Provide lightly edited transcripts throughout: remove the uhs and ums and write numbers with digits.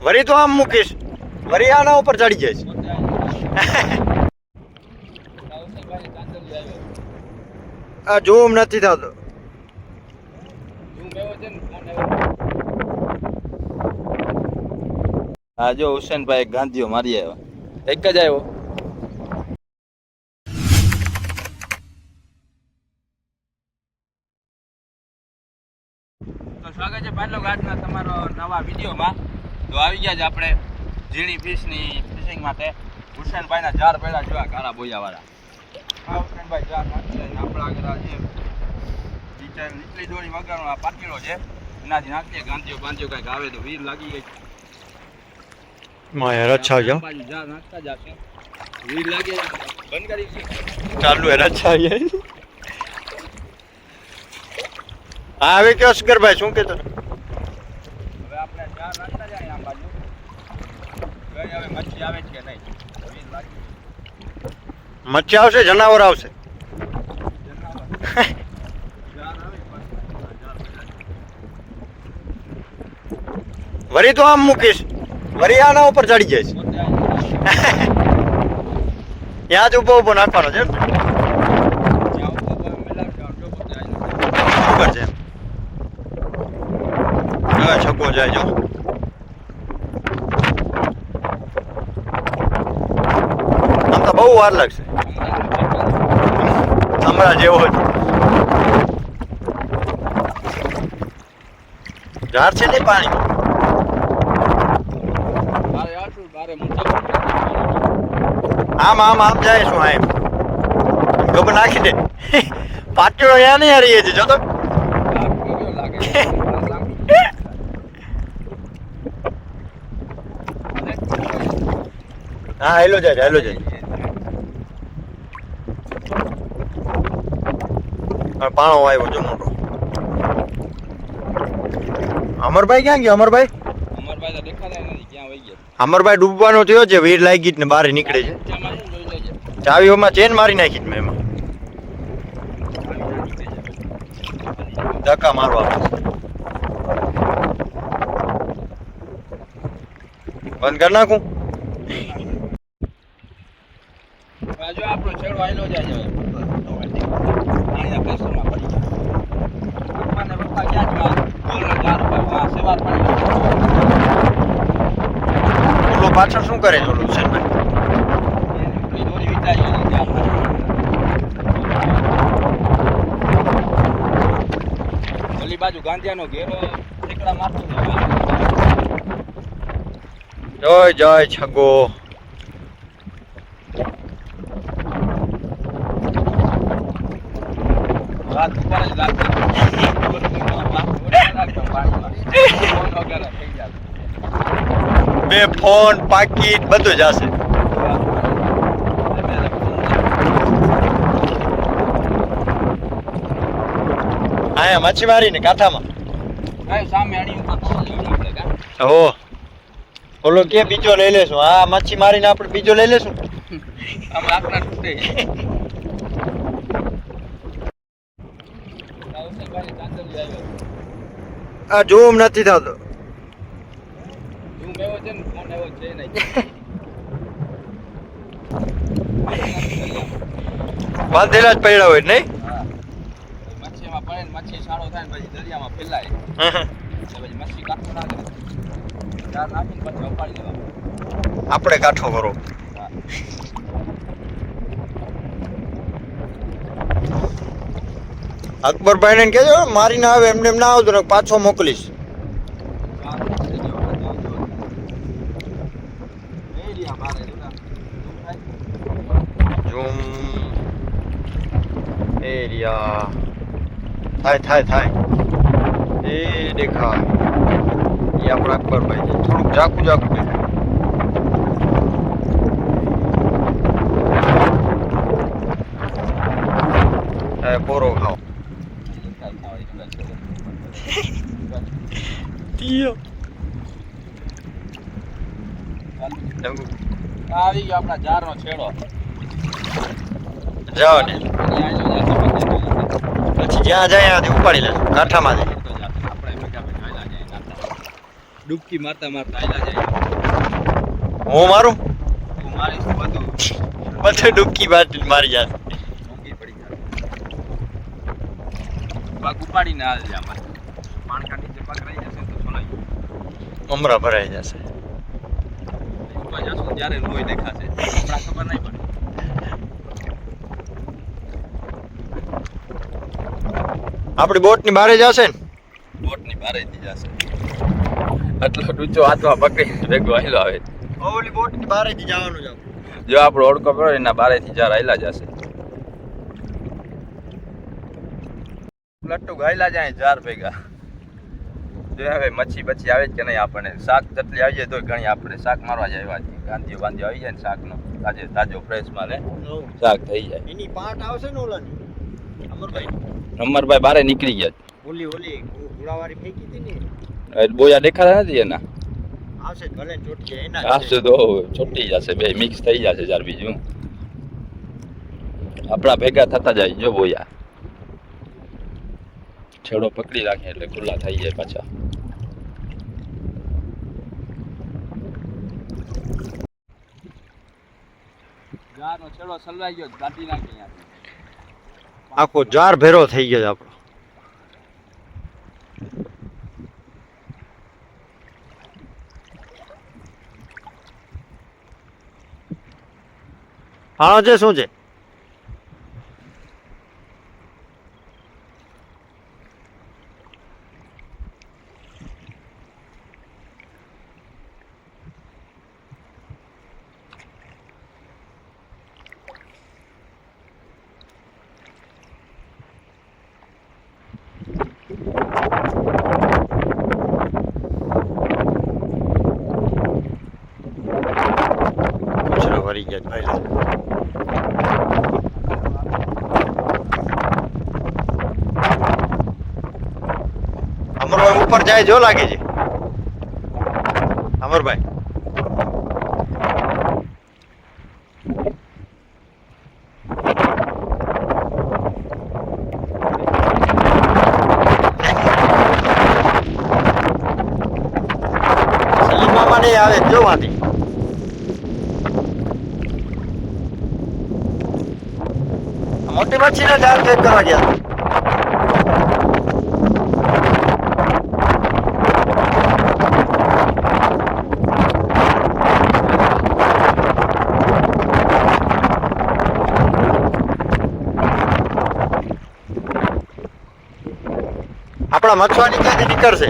વરી તો આમ મૂકીશ, વરી આના ઉપર ચડી જઈશ. આ ઝૂમ નથી થતો. હા જો હુસેનભાઈ ગાંધીઓ મારી આવ્યો, એક જ આવ્યો. તો સ્વાગત છે પાટલો ઘાટના તમારો નવા વિડીયોમાં. તો આવી ગયા છે આપણે ઝીણી ફિશની ફિશિંગ માટે. હુસેનભાઈના જાર પહેલા જોવા કાળા બોયાવાળા. આ હુસેનભાઈ જાર નાખી આપણા આગળ છે નીચલી દોરી વગરનો આ પાટીલો છે, એનાથી નાખીએ ગાંધીઓ બાંધીઓ કંઈક આવે તો વીર લાગી ગઈ. માયા રચ્છા જાઓ જાર નાખતા જશે, વીર લાગે બંધ કરી છે ચાલુ હે રચ્છા જાય. હા હવે કયો અસગરભાઈ શું કહેતો? હવે આપણે જાર નાખતા જાય આમ બાજુ ગઈ. હવે મચ્છી આવે છે કે નહીં? વીર લાગી મચ્છી આવશે, જનાવર આવશે. વરી તો આમ મૂકીશ, વરી આના ઉપર ચડી જઈશ. ત્યાં જ ઉભો ઉભો નાખવાનો છે. ખબર છે હવે છકો જાય જો. આમ તો બહુ વાર લાગશે, હમણાં જેવો જ ઝાડ છે નહીં પાણી. આમ આમ આમ જાય શું? આમ ગબ નાખી દે. પાટીઓ અહીંયા નહીં હારીએ છે જો તો. હા હેલો જાય હેલો જાય. પાણો આવ્યો જો મોટો. અમરભાઈ ક્યાં ગયો? અમરભાઈ તો દેખાતા નથી, ક્યાં વહી ગયા? અમરભાઈ ડૂબવાનો થયો છે, વીર લાગી ને બહાર નીકળે છે. ચાવીઓમાં ચેન મારી નાખી મેં એમાં. ધક્કા મારવા બંધ કરી નાખું. જો આપણો છેડો આયલો જાય છે પાણીના પ્રેશરમાં પડી પપ્પાને પપ્પા ક્યાં જ બોલનો જાર ઉપર સવાર પડી. ઓલો પાછળ શું કરે છે ઓલું હુસેનભાઈ? એની દોરી વિચારી એની જાર. ઓલી બાજુ ગાંધીયાનો ઘેરો ઠેકડા મારતો જય જય છગો. રાત ઉપર જ રાત બે ફોન પાકીટ બધું જ હશે. આયા મચ્છી મારી ને કાંઠામાં. સામે અડી ઉપર આપણે કા હો ઓલો કે બીજો લઈ લેશું. હા મચ્છી મારીને આપણે બીજો લઈ લેશું. આમ રાખના તૂટે. આ ઝૂમ નથી થતો. ઝૂમ એવો છે ને ફોન એવો છે નહીં. બાંધેલા જ પડ્યા હોય નહીં. મચ્છીમાં પડે ને મચ્છી સારો થાય ને પછી દરિયામાં ફેલાય. પછી મચ્છી કાઢો નાખે, ચાર નાખીને પછી ઉપાડી લેવા. આપણે કાઠો કરો. અકબરભાઈ ને કહેજો મારીને આવે, એમને એમ ના આવતું ને પાછો મોકલીશ. ઝૂમ એરિયા થાય થાય એ દેખાય. એ આપણા અકબરભાઈ છે. થોડુંક ઝાકું ઝાકું દેખાય. પોરો ખાઓ. આવી ગયો આપણા જારનો છેડો. જાઓ ને પછી જ્યાં જાય ત્યાંથી ઉપાડી લેશું કાંઠામાંથી. ડૂબકી મારતા મારતા આયલા જાય. હું મારું તું મારીશ તો બધું બધે ડૂબકી મારી જશે. ઊંઘી પડી જાય. પગ ઉપાડીને હાલ જા મારે. પાણકા નીચે પગ રહી જશે તો છોલાઈ મમરા ભરાઈ જશે. ઉપર જશું ત્યારે લોહી દેખાશે. હમણાં ખબર નહીં પડે. આપણી બોટની બારે જશે ને બોટની બારે થી જશે. આટલો ડૂચો હાથમાં પકડી ભેગો આયલો આવે. ઓલી બોટની બારે થી જવાનું છે. જો આપણો ઓળખો પડે એના બારે થી જાર આયલા જશે. લટ્ટુ ગાયલા જાય જાર ભેગા. જો હવે મચ્છી બચ્છી આવે જ કે નહીં આપણને. શાક જેટલી આવી જાય તો ઘણી આપણે શાક મારવા જાય એવા ગાંધીઓ બાંધીઓ આવી જાય ને શાકનો તાજે તાજો ફ્રેશ માલે શાક થઈ જાય. એની પાટ આવશે ને ઓલાની અમરભાઈ. અમરભાઈ બારે નીકળી ગયા. ઓલી ઘોડાવાળી ફેંકી હતી ને બોયા દેખાતા નથી એના. આવશે ભલે ચોટી જાય એના આવશે તો છૂટી જશે. બે મિક્સ થઈ જશે જાર બીજું. આપણા ભેગા થતા જાય જો બોયા. છેડો પકડી રાખે એટલે ખુલ્લા થઈ જાય પાછા. જારનો છેડો સલવાઈ ગયો કાઢી નાખી અહીંયા. આખો જાર ભેરો થઈ ગયો છે આપણો. હા છે શું છે? ભરી ગયા ભાઈ. અમરભાઈ ઉપર જાય જો લાગે છે. અમરભાઈ સલીમ મામા નહીં આવે જો માંથી. મોટી મચ્છીને જાળ ચેક કરવા ગયા. આપણા મચ્છવાની ક્યાંથી નીકળશે?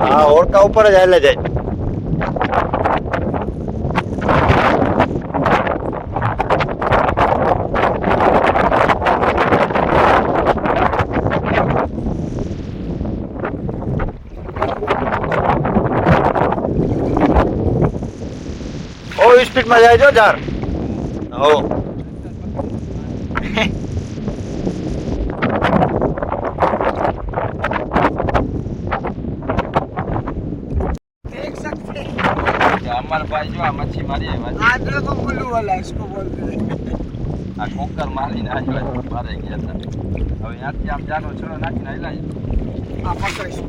હા ઓળકા ઉપર જ હાલે જાય. સ્પીડમાં જાય જો જાર. હો अमरभाई जो मच्छी मारी है आज को बुल्लू वाला इसको बोलते हैं. आ कोकर मारीने आज मारे ગયા હતા. હવે ત્યાંથી આમ જાનો છોડો નાખીને આયલા છે. આ પકડીશું.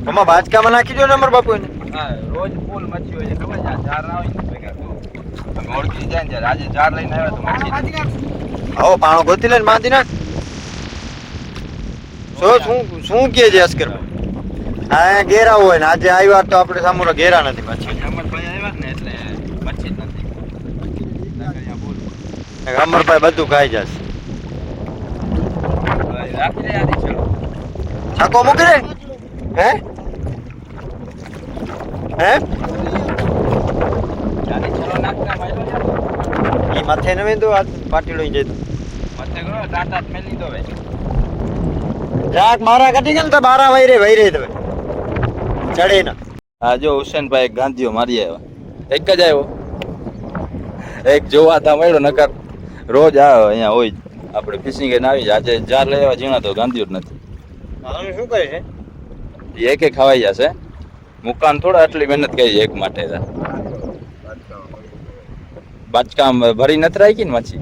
મમ્મા બાજકામાં નાખી દો ને અમર બાપુ એને. હા રોજ ફૂલ મચ્છી હોય છે ખબર છે. જાર ના હોય ને ભેગા તો અમે ઓળખી જાય ને આજે જાર લઈને આવ્યા તો મચ્છી. આવો પાણો ગોતી લઈને બાંધી નાખ. શું કે છે અસ્કર? હા ઘેરા હોય ને આજે આવ્યા તો આપણે સામુરા ઘેરા નથી પાછી. અમરભાઈ આવ્યા ને એટલે મચ્છી જ નથી. અમરભાઈ બધું ખાઈ જશે. રાખી દે આદી ચલો. છાકો મૂકી દે. હે હે આદી ચલો નાખતા માયલો ઈ માથે નવે તો આ પાટી લઈ જતો. મચ્છી કરો ટાટા મેલી દો હવે. જાક મારા કાઢી ગયો ને તો બારા વૈરે તો ચડે ના. હા જો હુસેનભાઈ ગાંધીઓ મારી આવ્યા. એક જ આવ્યો. એક જોવા તા મળ્યો નકર રોજ આવે અહીંયા હોય આપણે ફિશિંગ એને આવી જાય. આજે જાર લઈ આવ્યા ઝીણા તો ગાંધીઓ જ નથી. શું કરે છે? એક ખવાઈ જશે. મુકાન થોડા આટલી મહેનત કરી એક માટે. બાચકામ ભરી નથી રાખી ને મચ્છી.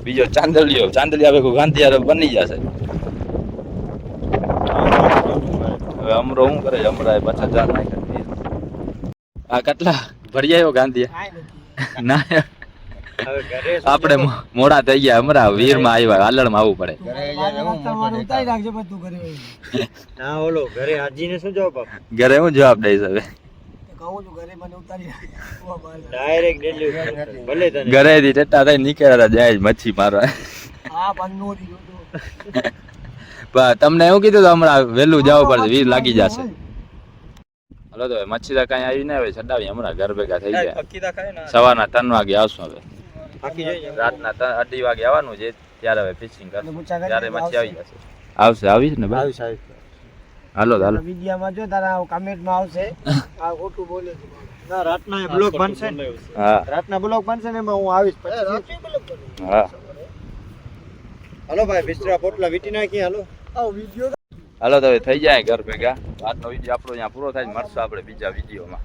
બીજો ચાંદલિયા ભેગું ગાંધીયાર બની જશે. હવે અમરો શું કરે છે? અમરાએ પાછા જાન નાખી. આ કેટલા ભરી આવ્યો ગાંધીયા? ના હવે ઘરે આપણે મોડા થઈ ગયા. અમરા વીરમાં આવ્યા, હાલડમાં આવવું પડે. ના ઓલો ઘરે હાજીને શું જવાબ આપ? ઘરે હું જવાબ દઈશ હવે? ડાયરેક્ટ ડિલિવરી ભલે તને ઘરેથી ટેટા થઈ નીકળ્યા જાય જ મચ્છી મારવા. તમને એવું કીધું તો હમણાં વહેલું જવું પડશે, 20 લાગી જશે. હલો તો મચ્છી તો કઈ આવી ના હવે છડાવી હમણાં ઘર ભેગા થઈ ગયા. સવારના 3 વાગે આવશું હવે. રાતના 2:30 વાગે આવવાનું છે ત્યારે હવે ફિશિંગ કરશું, ત્યારે મચ્છી આવી જશે. આવી છે ને ભાઈ? હાલો હાલો. વિડિયામાં જો તારા કમેન્ટમાં આવશે આ ખોટું બોલે છે. ના રાતના બ્લોગ બનશે ને. હા રાતના બ્લોગ બનશે ને એમાં હું આવીશ પછી. હા હાલો ભાઈ બિસ્તરા પોટલા વીટી નાખી હાલો. આ વિડિયો હાલો તો હવે થઈ જાય ઘર ભેગા. આજનો વિડીયો આપણો અહીંયા પૂરો થાય. મળશું આપણે બીજા વિડીયોમાં.